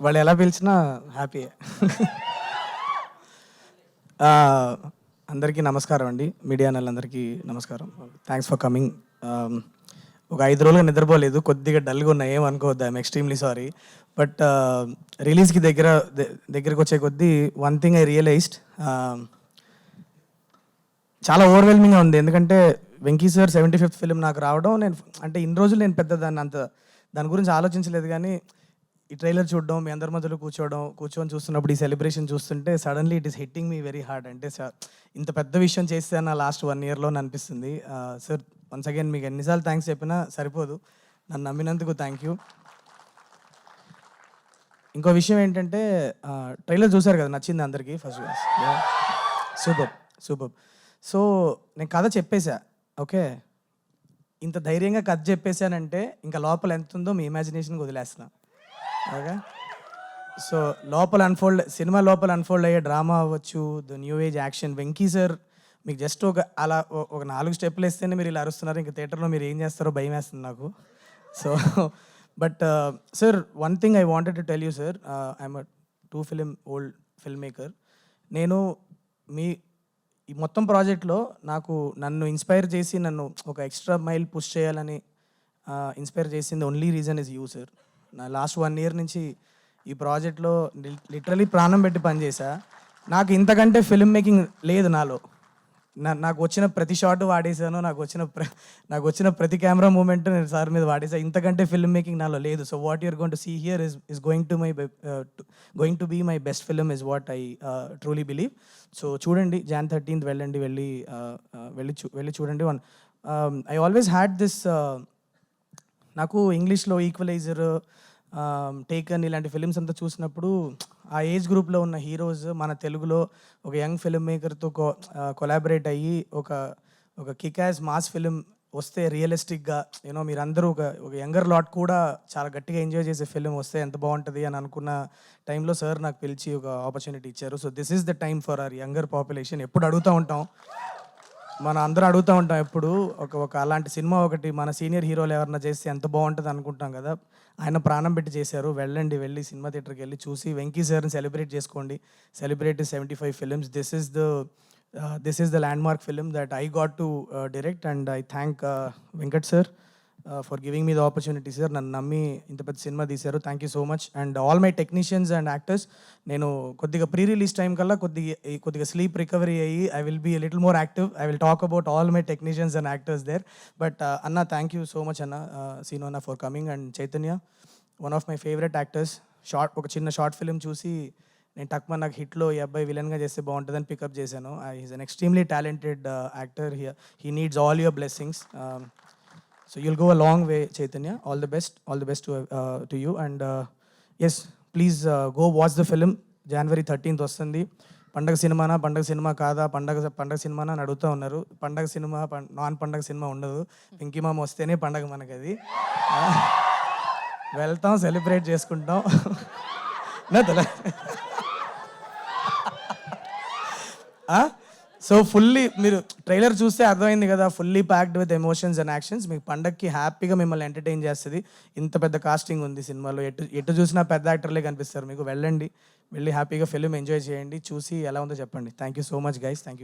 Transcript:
వాళ్ళు ఎలా పిలిచినా హ్యాపీయే. అందరికీ నమస్కారం అండి. మీడియా వాళ్ళందరికీ నమస్కారం. Thanks for coming. ఒక 5 రోజులుగా నిద్రపోలేదు. కొద్దిగా డల్‌గా ఉన్నా, ఏమనుకోవద్దు. I'm extremely sorry. బట్ రిలీజ్‌కి దగ్గరికి వచ్చే కొద్దీ వన్ థింగ్ ఐ రియలైజ్డ్, చాలా ఓవర్‌వెల్మింగ్‌గా ఉంది. ఎందుకంటే వెంకీ సార్ 75th ఫిల్మ్ నాకు రావడం, నేను అంటే ఇన్ని రోజులు నేను పెద్ద దాని గురించి ఆలోచించలేదు. కానీ ఈ ట్రైలర్ చూడడం, మీ అందరి మధ్యలో కూర్చొని చూస్తున్నప్పుడు ఈ సెలబ్రేషన్ చూస్తుంటే suddenly it is hitting me very hard. అంటే ఇంత పెద్ద విషయం చేస్తే నా లాస్ట్ 1 ఇయర్లో అనిపిస్తుంది. సార్ వన్స్ అగైన్ మీకు ఎన్నిసార్లు థ్యాంక్స్ చెప్పినా సరిపోదు. నన్ను నమ్మినందుకు థ్యాంక్ యూ. ఇంకో విషయం ఏంటంటే, ట్రైలర్ చూసారు కదా, నచ్చింది అందరికీ. First super super. సో నేను కథ చెప్పేశా, ఓకే. ఇంత ధైర్యంగా కథ చెప్పేశానంటే ఇంకా లోపల ఎంత ఉందో మీ ఇమాజినేషన్కి వదిలేస్తున్నా, ఓకే. సో సినిమా లోపల అన్ఫోల్డ్ అయ్యే డ్రామా అవ్వచ్చు, the new age action. Venky sir మీకు జస్ట్ ఒక 4 స్టెప్పులు వేస్తేనే మీరు ఇలా అరుస్తున్నారు. ఇంకా థియేటర్లో మీరు ఏం చేస్తారో భయం వేస్తుంది నాకు. So but sir, one thing I wanted to tell you sir, I'm 2 film old film maker. నేను ఈ మొత్తం ప్రాజెక్ట్లో నన్ను ఇన్స్పైర్ చేసి, నన్ను ఒక ఎక్స్ట్రా మైల్ పుష్ చేయాలని ఇన్స్పైర్ చేసింది only reason is you sir. నా లాస్ట్ 1 ఇయర్ నుంచి ఈ ప్రాజెక్ట్లో లిటరలీ ప్రాణం పెట్టి పనిచేసా. నాకు ఇంతకంటే ఫిల్మ్ మేకింగ్ లేదు నాలో. నాకు వచ్చిన ప్రతి షాట్ వాడేసాను. నాకు వచ్చిన ప్రతి కెమెరా మూమెంట్ నేను సార్ మీద వాడేసా. ఇంతకంటే ఫిల్మ్ మేకింగ్ నాలో లేదు. So what you're going to see here is going to be my best film is what I truly believe. So చూడండి, Jan 13th వెళ్ళి చూడండి. ఐ ఆల్వేస్ హ్యాడ్ దిస్, నాకు ఇంగ్లీష్లో ఈక్వలైజర్, టేకన్ ఇలాంటి ఫిలిమ్స్ అంతా చూసినప్పుడు ఆ ఏజ్ గ్రూప్లో ఉన్న హీరోస్ మన తెలుగులో ఒక యంగ్ ఫిల్మ్ మేకర్తో కొలాబరేట్ అయ్యి ఒక కిక్ యాజ్ మాస్ ఫిలిం వస్తే, రియలిస్టిక్గా మీరందరూ ఒక యంగర్ లాట్ కూడా చాలా గట్టిగా ఎంజాయ్ చేసే ఫిలిం వస్తే ఎంత బాగుంటుంది అని అనుకున్న టైంలో సార్ నాకు పిలిచి ఒక ఆపర్చునిటీ ఇచ్చారు. So this is the time for hour younger population. ఎప్పుడు అడుగుతూ ఉంటాం, మనం అందరూ అడుగుతూ ఉంటాం ఎప్పుడు, ఒక అలాంటి సినిమా ఒకటి మన సీనియర్ హీరోలు ఎవరన్నా చేస్తే ఎంత బాగుంటుంది అనుకుంటాం కదా. ఆయన ప్రాణం పెట్టి చేశారు. వెళ్ళి సినిమా థియేటర్కి వెళ్ళి చూసి వెంకీ సార్ని సెలబ్రేట్ చేసుకోండి. Celebrate 75 films. This is the landmark film that I got to direct, and I thank Venkat sir for giving me the opportunity sir. నన్ను నమ్మి ఇంత పెద్ద సినిమా తీశారు. Thank you so much. And all my technicians and actors, నేను కొద్దిగా pre release time కల్లా కొద్దిగా sleep recovery అయ్యి I will be little more active. I will talk about all my technicians and actors there. But అన్న, thank you so much అన్న, scene అన్న, for coming. And Chaitanya, one of my favourite actors. ఒక చిన్న short film చూసి నేను నాకు హిట్లో ఈ అబ్బాయి విలన్గా చేస్తే బాగుంటుందని పికప్ చేశాను. Is an extremely talented actor. He needs all your blessings. So you'll go a long way, Chaitanya. All the best to you. And yes, please go watch the film. January 13th వస్తుంది. పండగ cinema కాదా, పండగ సినిమానా అని అడుగుతూ ఉన్నారు. పండగ cinema, non పండగ సినిమా ఉండదు. వెంకీ మామ వస్తేనే పండగ మనకి అది. వెళ్తాం, సెలబ్రేట్ చేసుకుంటాం. సో ఫుల్లీ, మీరు ట్రైలర్ చూస్తే అర్థమైంది కదా, fully packed with emotions and actions. మీకు పండగకి హ్యాపీగా మిమ్మల్ని ఎంటర్టైన్ చేస్తుంది. ఇంత పెద్ద కాస్టింగ్ ఉంది సినిమాలో. ఎటు చూసినా పెద్ద యాక్టర్లే కనిపిస్తారు మీకు. వెళ్ళి హ్యాపీగా ఫిల్మ్ ఎంజాయ్ చేయండి. చూసి ఎలా ఉందో చెప్పండి. Thank you so much guys. Thank you.